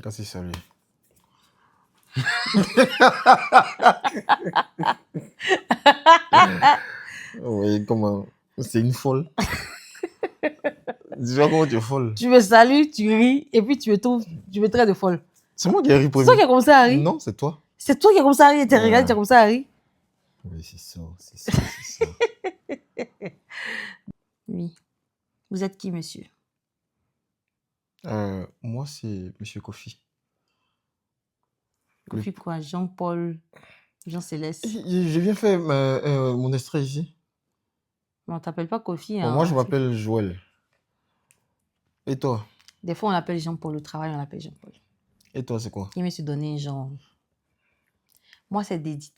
Qu'est-ce que c'est lui? Oui, comment? C'est une folle. Dis-moi comment tu es folle. Tu me salues, tu ris, et puis tu me traites de folle. C'est moi qui ai ri C'est toi qui as commencé à rire? Non, c'est toi. C'est toi qui as commencé à rire et tu as regardé, tu as commencé à rire? Oui, c'est ça, c'est ça, c'est ça. Oui. Vous êtes qui, monsieur? Moi, c'est Monsieur Kofi. Kofi quoi? Jean-Paul, Jean-Céleste? Je viens faire mon extrait ici. Mais on t'appelle pas Kofi. Bon, Hein, moi, je m'appelle Joël. Et toi? Des fois, on l'appelle Jean-Paul. Au travail, on l'appelle Jean-Paul. Et toi, c'est quoi? Il me suis donné un genre. Moi, c'est Dédith.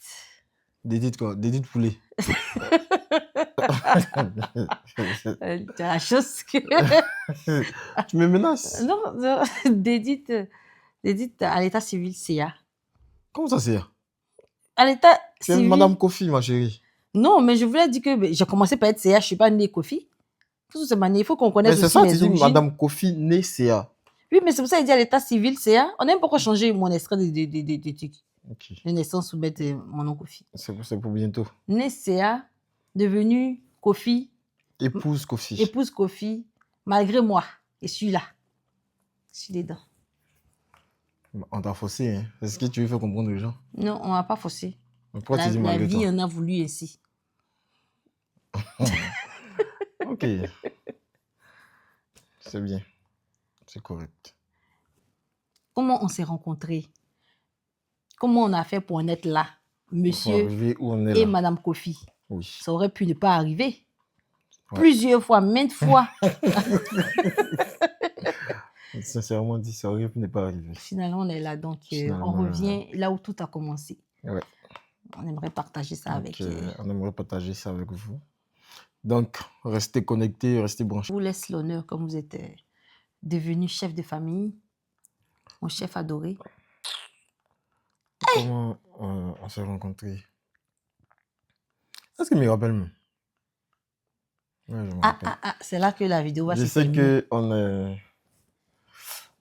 Dédith quoi? Dédith Poulet. Tu as la chose que... Tu me menaces? Non, non. Dédith à l'état civil, CA. Comment ça, c'est? À l'état Tu es civil... Madame Kofi, ma chérie. Non, mais je voulais dire que j'ai commencé par être CA, je ne suis pas née Kofi. Il faut qu'on connaisse Mais c'est aussi ça, mes tu dis origines. Madame Kofi, née CA. Oui, mais c'est pour ça qu'il dit à l'état civil, CA. On n'aime pas pourquoi changer mon extrait de trucs. Ok. De naissance ou mettre mon nom Kofi. C'est pour bientôt. Né CA, devenu Kofi, Épouse Kofi. épouse Kofi, malgré moi. Et je suis là. Je suis dedans. On t'a faussé, hein. C'est ce que tu veux faire comprendre aux gens. Non, on ne m'a pas forcé. Pourquoi tu dis La malgré vie toi? en a voulu ainsi. Ok. C'est bien. C'est correct. Comment on s'est rencontrés? Comment on a fait pour en être là? Pour Monsieur arriver où on est et là. Madame Kofi. Oui. Ça aurait pu ne pas arriver. Ouais. Plusieurs fois, maintes fois. Sincèrement dit, ça aurait pu ne pas arriver. Finalement, on est là. Donc, Finalement, on revient là où tout a commencé. Ouais. On aimerait partager ça avec on aimerait partager ça avec vous. Donc, restez connectés, restez branchés. Je vous laisse l'honneur comme vous êtes devenu chef de famille, mon chef adoré. Comment on s'est rencontrés? Est-ce que je me rappelle même? Ouais, je me rappelle. C'est là que la vidéo va Je se sais terminer.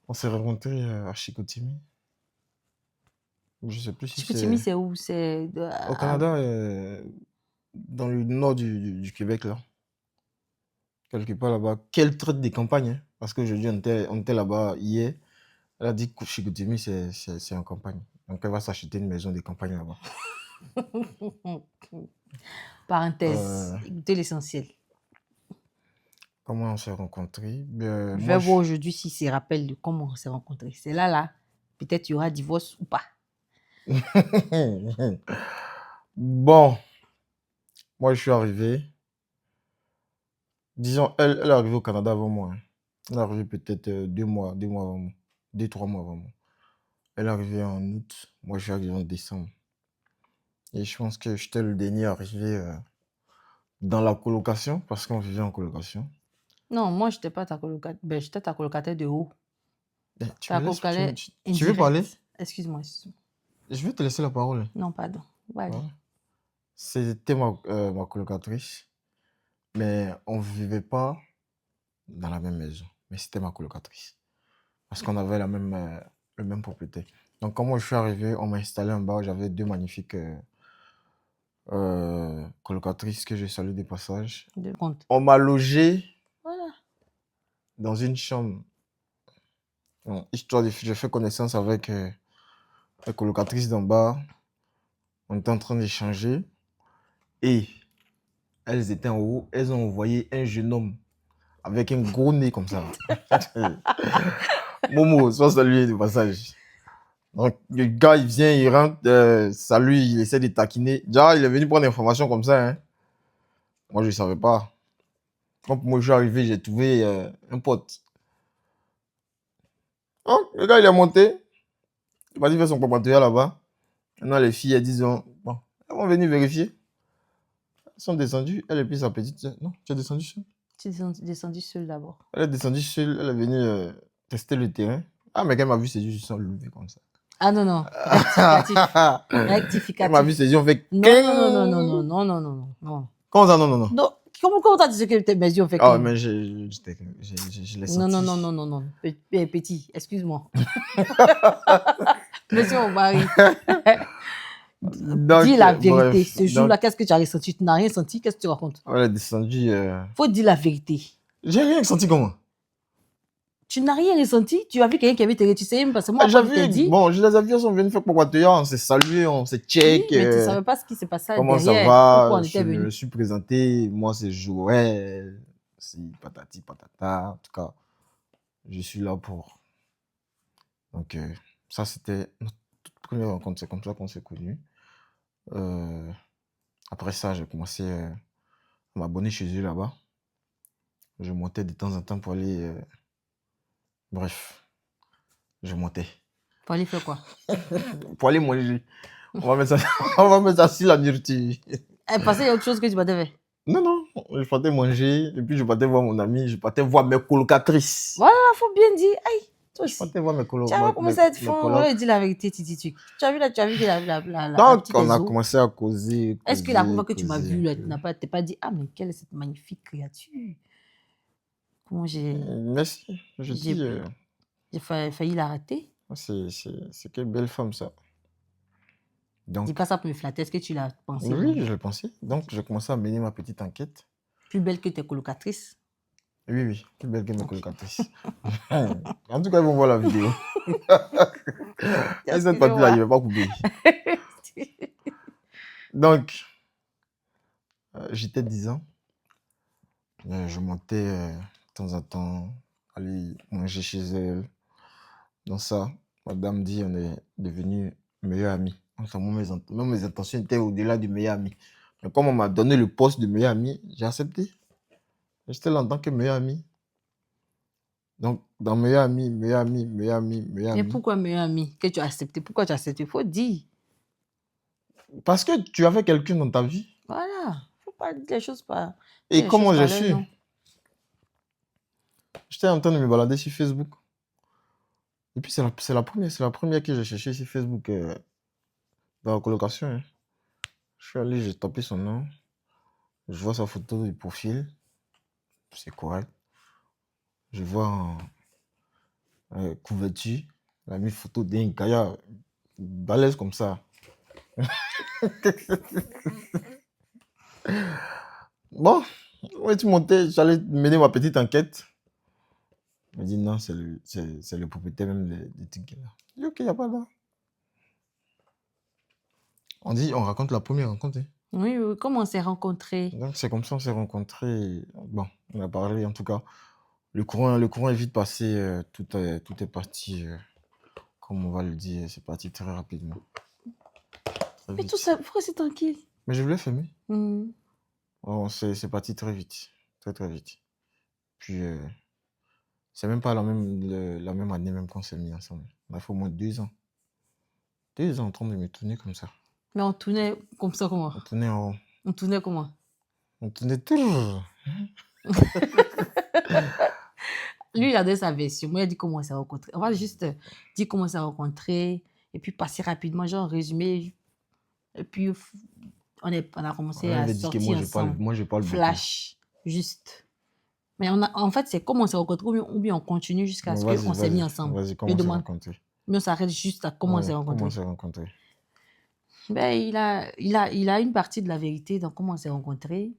on s'est rencontrés à Chicoutimi. Je sais plus si Chicoutimi, c'est où? C'est au Canada, dans le nord du Québec, là. Quelque part là-bas. Quelle traite des campagnes, hein? Parce qu'aujourd'hui, on était là-bas hier. Elle a dit que Chicoutimi, c'est en campagne. Donc, elle va s'acheter une maison de campagne là-bas. Parenthèse, écoutez l'essentiel. Comment on s'est rencontrés? Je vais voir aujourd'hui s'il se rappelle de comment on s'est rencontrés. C'est là, peut-être il y aura divorce ou pas. Bon, moi je suis arrivé. Disons, elle est arrivée au Canada avant moi. Hein. Elle est arrivée peut-être 2 mois avant moi. 2-3 mois avant moi. Elle est arrivée en août. Moi je suis arrivé en décembre. Et je pense que j'étais le dernier arrivé dans la colocation parce qu'on vivait en colocation. Non, moi je n'étais pas ta colocataire. Ben, j'étais ta colocataire de haut. Tu veux Indirect. parler? Excuse-moi. Je vais te laisser la parole. Non, pardon. Ouais. C'était ma colocatrice, mais on ne vivait pas dans la même maison. Mais c'était ma colocatrice. Parce qu'on avait le même propriété. Donc, quand moi je suis arrivé, on m'a installé en bas. J'avais 2 magnifiques colocatrices que je salue de passage. De compte. On m'a logé Voilà. dans une chambre. Bon, histoire de j'ai fait connaissance avec la colocatrice d'en bas. On était en train d'échanger. Et elles étaient en haut. Elles ont envoyé un jeune homme avec un gros nez comme ça. Momo, sois salué de passage. Donc, le gars, il vient, il rentre, salut, il essaie de taquiner. Déjà, il est venu prendre l'information comme ça. Hein. Moi, je ne savais pas. Quand moi, je suis arrivé, j'ai trouvé un pote. Donc, le gars, il est monté. Il va faire son papatriat là-bas. Maintenant, les filles, elles disent, bon, elles vont venir vérifier. Elles sont descendues. Elle et puis sa petite sœur. Non, tu es descendu seule. Tu es descendu seul d'abord. Elle est descendue seule. Elle est venue tester le terrain. Ah, mais quand elle m'a vu, c'est juste sans lever comme ça. Ah non, non. Rectificatif. Elle m'a vu, c'est juste, on fait... Non. Comment ça, non? Non. Comment t'as dit que mes yeux ont fait Ah, comme... mais je l'ai senti. Non. Petit, excuse-moi. Monsieur mon mari. Donc, Dis la vérité. bref, Ce jour-là, qu'est-ce que tu as ressenti? Tu n'as rien senti? Qu'est-ce que tu racontes? on est descendu. Faut dire la vérité. J'ai rien senti comment? Tu n'as rien ressenti? Tu as vu quelqu'un qui avait été... Tu sais même parce que moi, J'ai quand je t'ai vu, dit... bon, les avions sont venus faire papatoya, on s'est salué, on s'est check. Oui, mais tu ne savais pas ce qui s'est passé Comment ça derrière. va? Pourquoi on Je était me venu. suis présenté, moi c'est Joël, c'est patati patata. En tout cas, je suis là pour. Donc, ça c'était notre toute première rencontre, c'est comme ça qu'on s'est connus. Après ça, j'ai commencé à m'abonner chez eux là-bas. Je montais de temps en temps pour aller. Bref, je montais. Pour aller faire quoi? Pour aller manger. On va mettre ça, on va mettre ça sur la nourriture. Parce qu'il y a autre chose que tu m'as fait. Non, je partais manger, et puis je partais voir mon ami, je partais voir mes colocatrices. Voilà, il faut bien dire. Aïe, toi Je aussi. partais voir mes Tu colocatrices. as commencé à être fond. On lui dit la vérité, Titi. Tu as vu là, tu as vu la Donc, petite on a Ezo. commencé à causer. Est-ce que la première fois que tu m'as causer, vu, là, causer. tu t'es pas dit, ah, mais quelle est cette magnifique créature? Comment j'ai Merci, je j'ai- dis, failli l'arrêter? c'est quelle belle femme ça. Donc, Dis pas ça pour me flatter. Est-ce que tu l'as pensé? oui, vraiment? je le pensais. Donc, j'ai commencé à mener ma petite enquête. Plus belle que tes colocatrices? Oui, plus belle que mes colocatrices. En tout cas, ils vont voir la vidéo. Et cette partie-là, je ne vais pas couper. Donc, j'étais 10 ans. Je montais de temps en temps, aller manger chez elle. Dans ça, madame dit on est devenus meilleurs amis. Enfin, moi, mes intentions étaient au-delà du meilleur ami. Mais comme on m'a donné le poste de meilleur ami, j'ai accepté. J'étais là en tant que meilleur ami. Donc, dans meilleur ami. Mais pourquoi meilleur ami que tu as accepté? Pourquoi tu as accepté? Il faut dire. Parce que tu avais quelqu'un dans ta vie. Voilà. Faut pas dire les choses par. Et les comment choses j'ai par leur su? nom. J'étais en train de me balader sur Facebook. Et puis, c'est la première que j'ai cherchée sur Facebook dans la colocation. Hein. Je suis allé, j'ai tapé son nom. Je vois sa photo de profil. C'est correct. Je vois en couverture. Elle a mis photo d'un Kaya balèze comme ça. Bon, ouais, tu montais, j'allais mener ma petite enquête. Il m'a dit non, c'est le propriétaire même des tickets là. J'ai dit ok, il n'y a pas là. On raconte la première rencontre. Hein. Oui, comment on s'est rencontrés? Donc c'est comme ça on s'est rencontrés. Bon, on a parlé en tout cas. Le courant est vite passé. Tout est parti, comme on va le dire, c'est parti très rapidement. Très Mais vite. tout ça, pourquoi c'est tranquille? Mais je voulais filmer. Mhm. Oh, c'est parti très vite. Très vite. Puis, c'est même pas la même année même qu'on s'est mis ensemble. Il faut au moins 2 ans. 2 ans en train de me tourner comme ça. Mais on tournait comme ça, comment? On tournait en haut. On tournait comment? On tournait toujours. Lui, il a donné sa version. Moi, il a dit comment on s'est rencontrés. On va juste dire comment on s'est rencontrés et puis passer rapidement, genre résumé. Et puis, on a commencé On à avait dit que sortir ensemble. moi je parle beaucoup. Flash, juste. Mais en fait, c'est comment on s'est rencontrés ou bien on continue jusqu'à Bon, ce vas-y, qu'on s'est mis vas-y. ensemble. Vas-y, comment on s'est rencontrés? Mais on s'arrête juste à comment on s'est Ouais, rencontrés. comment on s'est rencontrés? Ben, il a une partie de la vérité dans comment on s'est rencontrés.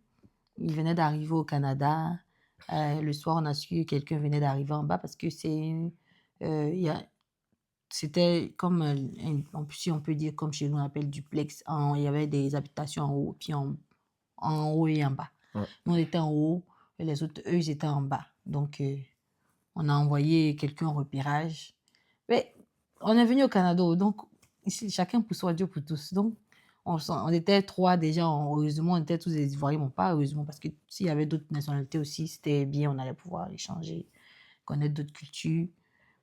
Il venait d'arriver au Canada. Le soir, on a su que quelqu'un venait d'arriver en bas parce que c'était comme, si on peut dire, comme chez nous, on appelle duplex. Il y avait des habitations en haut, puis en haut et en bas. Ouais. Nous, on était en haut, et les autres, eux, ils étaient en bas. Donc, on a envoyé quelqu'un en repérage. Mais on est venu au Canada, donc ici, chacun pour soi, Dieu pour tous. Donc, on était 3 déjà, heureusement, on était tous des Ivoiriens, mais pas heureusement, parce que s'il y avait d'autres nationalités aussi, c'était bien, on allait pouvoir échanger, connaître d'autres cultures.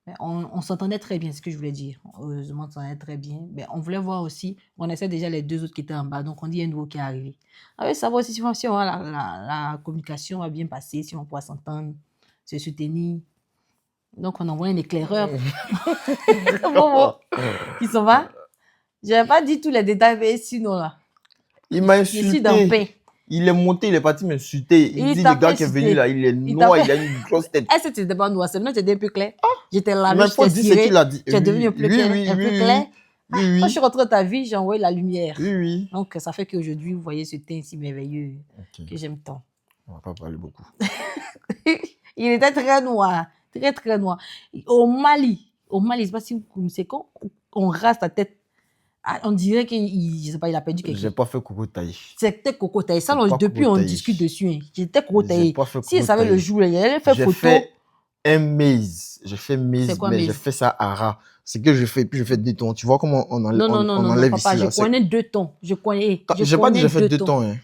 Mais on s'entendait très bien, c'est ce que je voulais dire. Heureusement, on s'entendait très bien. Mais on voulait voir aussi, on essaie déjà les 2 autres qui étaient en bas, donc on dit il y a un nouveau qui est arrivé. On veut savoir si la communication va bien passer, si on pourra s'entendre, se soutenir. Donc, on envoie un éclaireur. Bon, qui s'en va. Je n'avais pas dit tous les détails, mais sinon, là. Il m'a Je suis insulté. dans paix. Il est monté, il est parti m'insulter. Il Il dit, t'a le gars fait qui est venu insulter. là, il est Il t'a noir, il fait- a une grosse tête. Est-ce que tu n'étais pas noir seulement, tu étais un peu clair? J'étais là, Mais je faut t'ai dire ce qu'il ciré, a dit. tu es devenu un Oui, peu clair. oui, Un peu oui, clair. oui, Quand je oui, suis rentrée dans ta vie, j'ai envoyé la lumière. oui, oui. Donc, ça fait qu'aujourd'hui, vous voyez ce teint si merveilleux Ok, que j'aime tant. on va pas parler beaucoup. Il était très noir, très, très noir. Au Mali, je sais pas si c'est quand on rase ta tête, on dirait qu'il, je sais pas, il a perdu quelque J'ai chose. pas fait coucou taille. C'était cocotaille. Ça, C'est pas depuis, on cocotaille. discute dessus. Hein. J'étais J'ai cocotaille. pas fait Si elle coucou savait le taille. jour, elle allait faire J'ai photo. fait un maze. J'ai fait maze, C'est quoi, mais maze? j'ai fait ça à ras. C'est que je fais, puis je fais deux tons. Tu vois comment on enlève, Non, on enlève papa, ici je là. connais 2 tons. Je connais. J'ai pas dit j'ai fait deux tons. Hein.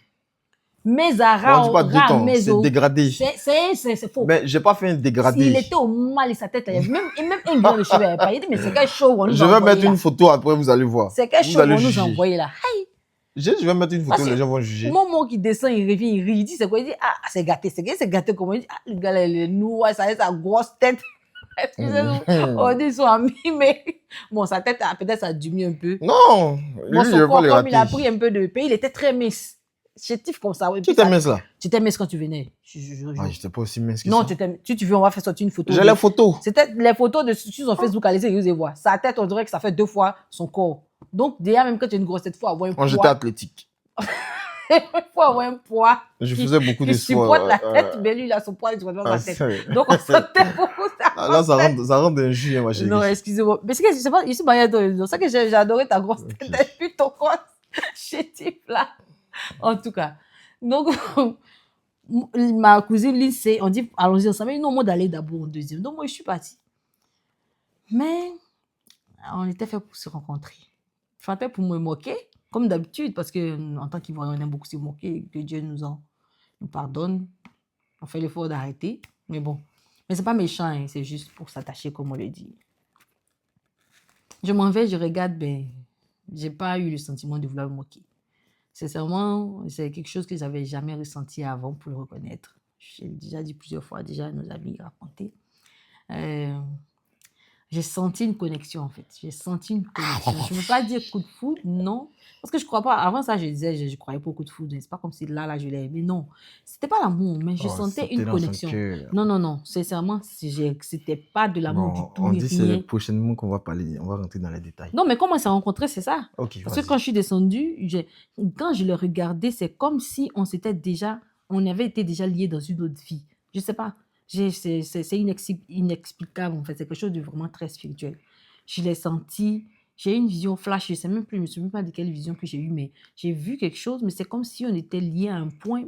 Mais à Non, on dit pas deux ras, tons. C'est méso. dégradé. C'est faux. Mais j'ai pas fait un dégradé. S'il était au Mali, sa tête, il y avait même un grain de cheveux. Il avait pas. Il dit, mais c'est quel show on nous Je a vais envoyé mettre là. une photo après, vous allez voir. C'est quel Vous show allez on nous a juger. envoyé là. Aïe. Je vais mettre une photo, Parce que les gens vont juger. Mon qui descend, il revient, il rit. Il dit, c'est quoi? Il dit, ah, c'est gâté. C'est gâté comment? Il dit, ah, le gars, là, il est noir, ça a sa grosse tête. Excusez-nous. On dit, ils sont amis, mais bon, sa tête, peut-être, ça a diminué un peu. Non, Bon, lui, je son vais pas corps, le comme il a rater. pris un peu de pays, il était très mince. Chétif comme ça. Tu t'es mince là? Tu étais mince quand tu venais. Ah, j'étais pas aussi mince que Non, ça. tu veux, on va faire sortir une photo. J'ai les photos. C'était les photos de sur son Facebook, allez-y, vous allez voir. Sa tête, on dirait que ça fait 2 fois son corps. Donc, déjà, même quand tu as une grosse tête, il faut avoir un Moi, j'étais poids. athlétique. Il faut avoir un poids. Je faisais beaucoup de Il sport. supporte la tête, mais lui, il a son poids, il supporte Ah, sa tête. c'est- Donc, on sentait beaucoup Ah, là, ça rentre d'un jus, hein, ma chérie. Non, excusez-moi. Mais c'est que je sais pas, je suis mariée à toi. C'est ça que j'ai adoré ta grosse tête. Ok. T'as vu ton corps chétif là. En tout cas. Donc, ma cousine Lindsay, on dit, allons-y ensemble. Mais non, moi, d'aller d'abord en deuxième. Donc, moi, je suis partie. Mais, on était fait pour se rencontrer. Je faisais pour me moquer, comme d'habitude, parce que en tant qu'Ivoiriens, on aime beaucoup se moquer, que Dieu nous pardonne. On fait l'effort d'arrêter. Mais bon. Mais c'est pas méchant, hein, c'est juste pour s'attacher, comme on le dit. Je m'en vais, je regarde, ben, j'ai pas eu le sentiment de vouloir me moquer. Sincèrement, c'est quelque chose que j'avais jamais ressenti avant pour le reconnaître. J'ai déjà dit plusieurs fois, déjà à nos amis raconté. J'ai senti une connexion en fait. J'ai senti une connexion. Je ne veux pas dire coup de foudre, non. Parce que je crois pas. Avant ça, je disais, je croyais pas au coup de foudre. C'est pas comme si là, je l'ai aimé. Non. C'était pas l'amour, mais je sentais une connexion. Non. Sincèrement, c'était pas de l'amour du tout. On dit c'est rien. le prochain moment qu'on va parler. On va rentrer dans les détails. Non, mais comment on s'est rencontrés, c'est ça. Ok, Parce que quand je suis descendue, quand je le regardais, c'est comme si on avait été déjà liés dans une autre vie. Je sais pas. C'est inexplicable, en fait. C'est quelque chose de vraiment très spirituel. Je l'ai senti. J'ai eu une vision flash. Je ne sais même plus, je ne me souviens pas de quelle vision que j'ai eue, mais j'ai vu quelque chose, mais c'est comme si on était liés à un point.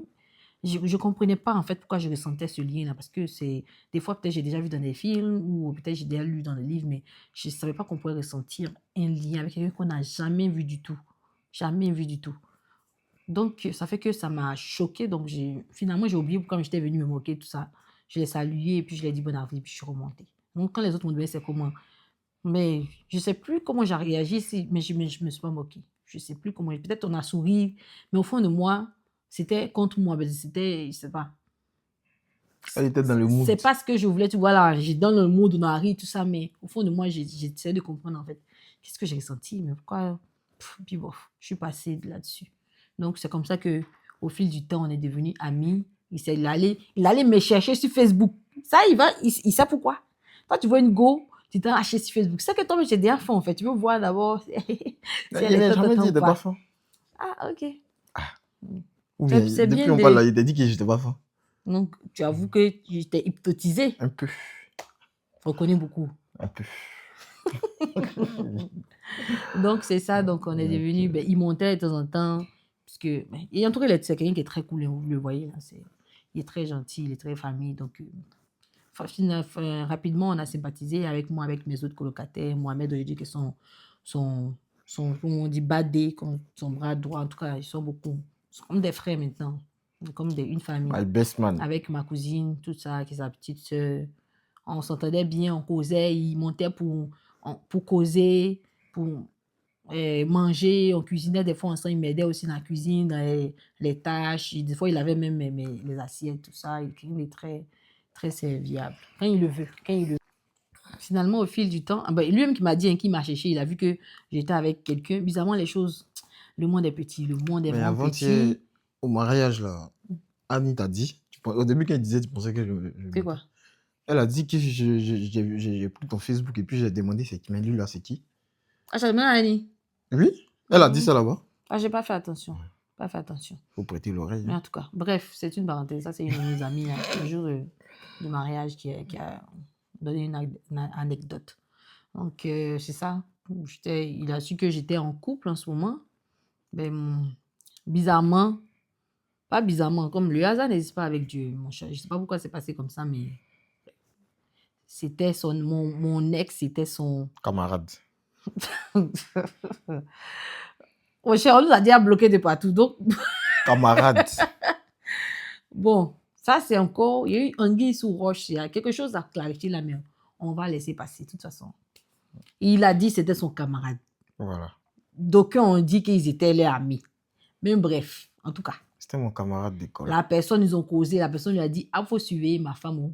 Je ne comprenais pas, en fait, pourquoi je ressentais ce lien-là. Parce que des fois, peut-être j'ai déjà vu dans des films ou peut-être j'ai déjà lu dans des livres, mais je ne savais pas qu'on pouvait ressentir un lien avec quelqu'un qu'on n'a jamais vu du tout. Jamais vu du tout. Donc, ça fait que ça m'a choquée. Donc, finalement, j'ai oublié pourquoi j'étais venue me moquer, tout ça. Je l'ai salué et puis je lui ai dit bonne avenue, puis je suis remontée. Donc, quand les autres m'ont demandé c'est comment, mais je ne sais plus comment j'ai réagi, mais je me suis pas moquée. Je ne sais plus comment. Peut-être on a souri, mais au fond de moi, c'était contre moi. C'était, je ne sais pas. Elle était dans le mood. C'est pas ce que je voulais, tu vois là, j'ai dans le mood, on arrive, tout ça, mais au fond de moi, j'essaie de comprendre en fait. Qu'est-ce que j'ai ressenti, mais pourquoi. Puis bon, je suis passée là-dessus. Donc, c'est comme ça que au fil du temps, on est devenus amis. Il allait me chercher sur Facebook. Ça, il sait pourquoi. Toi, tu vois une go, tu t'en achètes sur Facebook. C'est que toi, j'ai des enfants, en fait. Tu veux voir d'abord. Il n'a jamais dit qu'il n'était pas fin. Ah, ok. Ou bien, depuis on parle là, il t'a dit que j'étais pas fin. Donc, tu avoues que j'étais hypnotisé. Un peu. Reconnais beaucoup. Un peu. Donc, c'est ça. Donc, on est devenus. Ben, il montait de temps en temps. Parce que, et en tout cas, c'est quelqu'un qui est très cool. Vous le voyez là. Il est très gentil, il est très famille. Donc, rapidement, on a sympathisé avec moi, avec mes autres colocataires. Mohamed Oyedu, qui est son comment on dit, badé, son bras droit. En tout cas, ils sont comme des frères maintenant. Comme une famille. My best man. Avec ma cousine, tout ça, qui est sa petite soeur. On s'entendait bien, on causait. Il montait pour causer, pour manger, on cuisinait des fois ensemble, il m'aidait aussi dans la cuisine, dans les tâches, des fois il avait même les assiettes, tout ça, il est très, très serviable, quand il le veut. Finalement, au fil du temps, lui-même qui m'a dit, qui m'a cherché, il a vu que j'étais avec quelqu'un, bizarrement les choses, le monde est petit, le monde est vraiment petit. au mariage, là, Annie t'a dit, au début, quand elle disait, tu pensais que C'est quoi? Elle a dit que j'ai pris ton Facebook et puis j'ai demandé c'est qui. Mais lui, là, c'est qui? Ah, j'ai demandé à Annie. Oui, elle a dit ça là-bas. Ah, j'ai pas fait attention. Pas fait attention. Faut prêter l'oreille. Mais en tout cas, bref, c'est une parenthèse. Ça, c'est une de mes amies, hein, le jour du mariage, qui a donné une anecdote. Donc, c'est ça. Il a su que j'étais en couple en ce moment. Ben, bizarrement, pas bizarrement, comme le hasard n'existe pas avec Dieu, mon cher. Je ne sais pas pourquoi c'est passé comme ça, mais c'était mon ex, c'était son... Camarade. Mon cher, on nous a dit à bloquer de partout, donc... Camarade. Bon, ça c'est encore... Il y a eu anguille sous roche, il y a quelque chose à clarifier là, mais on va laisser passer, de toute façon. Il a dit que c'était son camarade. Voilà. D'aucuns ont dit qu'ils étaient les amis. Mais bref, en tout cas. C'était mon camarade d'école. La personne, ils ont causé, la personne lui a dit, ah, faut surveiller ma femme. Oh.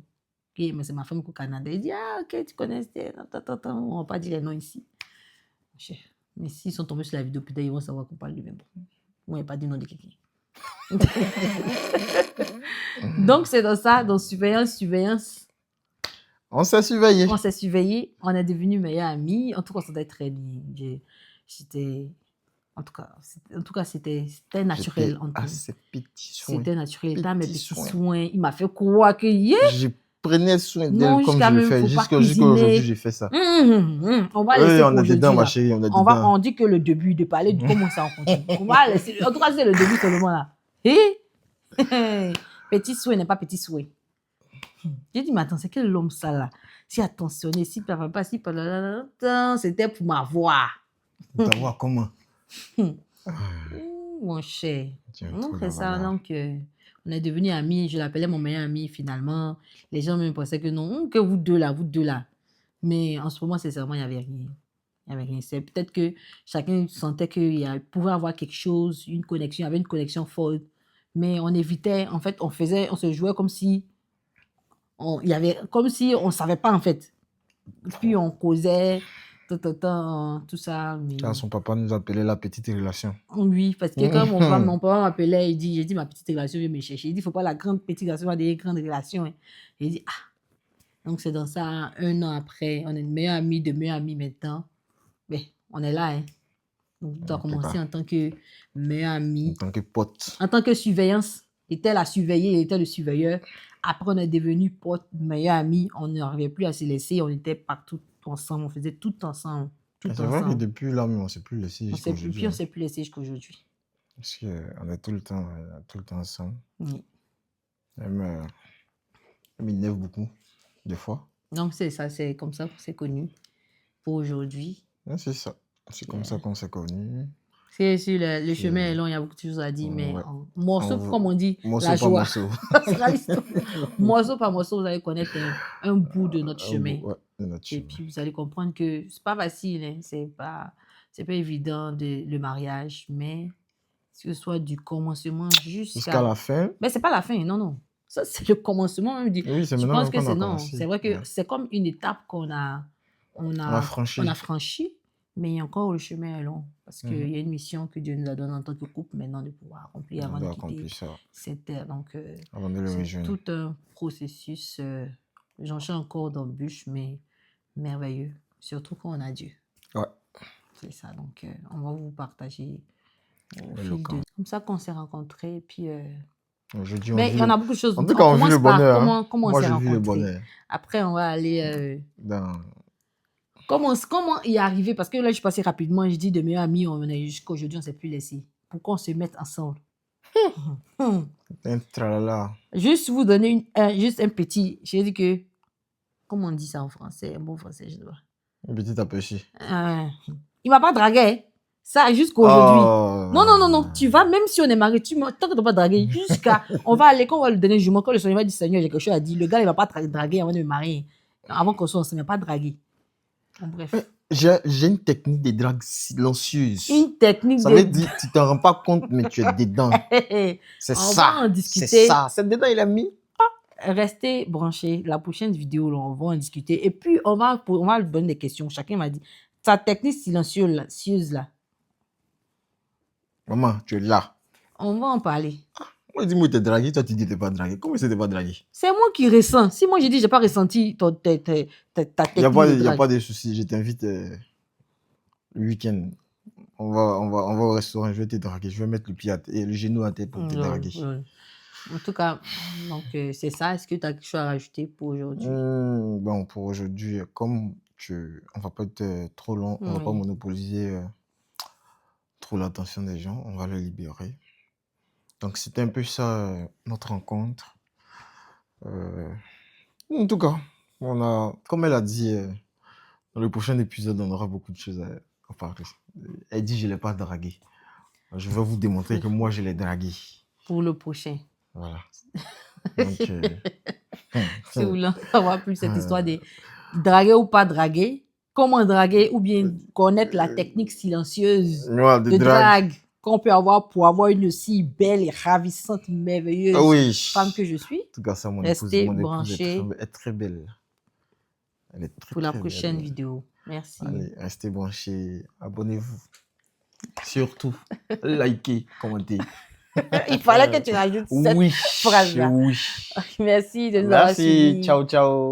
Okay, mais c'est ma femme au Canada. Il dit, ah, ok, tu connais, attends, on va pas dire les noms ici. Mais s'ils sont tombés sur la vidéo, peut-être ils vont savoir qu'on parle du même. Moi, il n'y a pas dit nom de quelqu'un. Donc, c'est dans ça, dans surveillance. On s'est surveillé. On s'est surveillé, on est devenus meilleurs amis. En tout cas, ça doit être très bien. En tout cas, c'était naturel. Ces petits soins. C'était naturel. Mes petits soins. Il m'a fait croire que je prenais soin d'elle comme je le fais. Jusqu'aujourd'hui, j'ai fait ça. On va laisser on est dedans, ma chérie. On dit que le début de parler de comment ça on continue. On va laisser. En tout cas, c'est le début seulement là. Petit souhait n'est pas petit souhait. J'ai dit, mais attends, c'est quel homme ça là? Si attentionné, si papa, si c'était pour m'avoir. Pour t'avoir comment? Mon cher. Donc, c'est ça. Donc, on est devenus amis. Je l'appelais mon meilleur ami finalement. Les gens me pensaient que non, que vous deux là. Mais en ce moment, sincèrement, il n'y avait rien. Il n'y avait rien. C'est peut-être que chacun sentait qu'il pouvait avoir quelque chose, une connexion. Il y avait une connexion forte. Mais on évitait, en fait, on se jouait comme si on ne savait pas en fait. Puis on causait, tout ça. Mais... Car son papa nous appelait la petite relation. Oui, parce que quand mon papa m'appelait, j'ai dit ma petite relation vient me chercher. Il dit, il ne faut pas la grande petite relation, il va des grandes relations. Hein. Il dit, ah. Donc c'est dans ça, 1 an après, on est de meilleurs amis maintenant. Mais on est là, hein. Donc on doit commencer en tant que meilleur ami. En tant que pote. En tant que surveillance. Il était la surveillée, il était le surveilleur. Après, on est devenus potes, meilleurs amis. On n'arrivait plus à se laisser. On était partout ensemble. On faisait tout ensemble. C'est vrai que depuis là, on ne s'est plus laissé jusqu'à aujourd'hui. Puis on ne s'est plus laissé jusqu'à aujourd'hui. Parce qu'on est tout le temps ensemble. Oui. Elle m'énerve beaucoup, des fois. Donc, c'est ça. C'est comme ça qu'on s'est connus pour aujourd'hui. C'est ça. C'est comme ça qu'on s'est connus. C'est sûr, le chemin est long, il y a beaucoup de choses à dire, mais morceau, comme on dit, la joie. Morceau par morceau, vous allez connaître un bout de notre chemin. Et puis, vous allez comprendre que c'est pas facile, hein, c'est pas évident le mariage, mais que ce soit du commencement jusqu'à la fin. Mais c'est pas la fin, non. Ça, c'est le commencement. Oui, c'est je maintenant pense que c'est non. commencé. C'est vrai que c'est comme une étape qu'on a franchie. Mais il y a encore le chemin est long. Parce qu'il y a une mission que Dieu nous a donnée en tant que couple maintenant de pouvoir accomplir avant de quitter cette terre. Donc, c'est tout un processus. J'en suis encore dans le bûche, mais merveilleux. Surtout quand on a Dieu. Ouais. C'est ça. Donc, on va vous partager comme ça qu'on s'est rencontrés. Puis, mais il y en a beaucoup de choses. En tout cas, on vit le bonheur. Comment on s'est rencontrés. Après, on va aller... Comment y arriver? Parce que là, je suis passée rapidement. Je dis de meilleurs amis, on est jusqu'à aujourd'hui, on ne s'est plus laissé. Pourquoi on se met ensemble? Un tralala. Juste vous donner juste un petit... Je dis que... Comment on dit ça en français? Un bon français, je dois. Un petit aperçu. Il ne m'a pas dragué. Ça, jusqu'à aujourd'hui. Non. Tu vas, même si on est marié, tant que tu n'as pas dragué, jusqu'à... on va aller, quand on va lui donner le jument, quand le Seigneur va dire, Seigneur, j'ai quelque chose à dire, le gars, il ne va pas draguer avant de me marier. Avant qu'on soit ensemble, il ne va pas draguer. Bref. J'ai une technique de drague silencieuse. Une technique ça veut dire tu t'en rends pas compte, mais tu es dedans. C'est ça. On va en discuter. C'est ça. C'est dedans, il a mis. Restez branchés. La prochaine vidéo, là, on va en discuter. Et puis, on va lui donner des questions. Chacun m'a dit, ta technique silencieuse là. Maman, tu es là. On va en parler. Moi, je dis, moi, t'es dragué, toi, tu dis, t'es pas dragué. Comment c'est, t'es pas dragué? C'est moi qui ressens. Si moi, je dis, j'ai pas ressenti ta technique Il n'y a, de y a drague. pas de souci. Je t'invite le week-end. On va au restaurant, je vais te draguer. Je vais mettre le genou à tête pour te draguer. En tout cas, donc c'est ça. Est-ce que tu as quelque chose à rajouter pour aujourd'hui? Bon, pour aujourd'hui, comme on va pas être trop long, on va pas Oui. monopoliser trop l'attention des gens, on va le libérer. Donc, c'était un peu ça, notre rencontre. En tout cas, comme elle a dit, dans le prochain épisode, on aura beaucoup de choses à parler. Elle dit, je ne l'ai pas dragué. Je vais vous démontrer que moi, je l'ai dragué. Pour le prochain. Voilà. Donc, Si vous voulez en savoir plus cette histoire de draguer ou pas draguer, comment draguer ou bien connaître la technique silencieuse moi, de drague qu'on peut avoir pour avoir une si belle et ravissante, merveilleuse oui. femme que je suis. En tout cas, ça, mon Restez épouse branchés est très belle. Elle est très, pour la très prochaine belle. vidéo. Merci. Allez, restez branchés. Abonnez-vous. Surtout, likez, commentez. Il fallait que tu rajoutes cette phrase-là. Oui. Merci de nous avoir suivis. Merci. Ciao, ciao.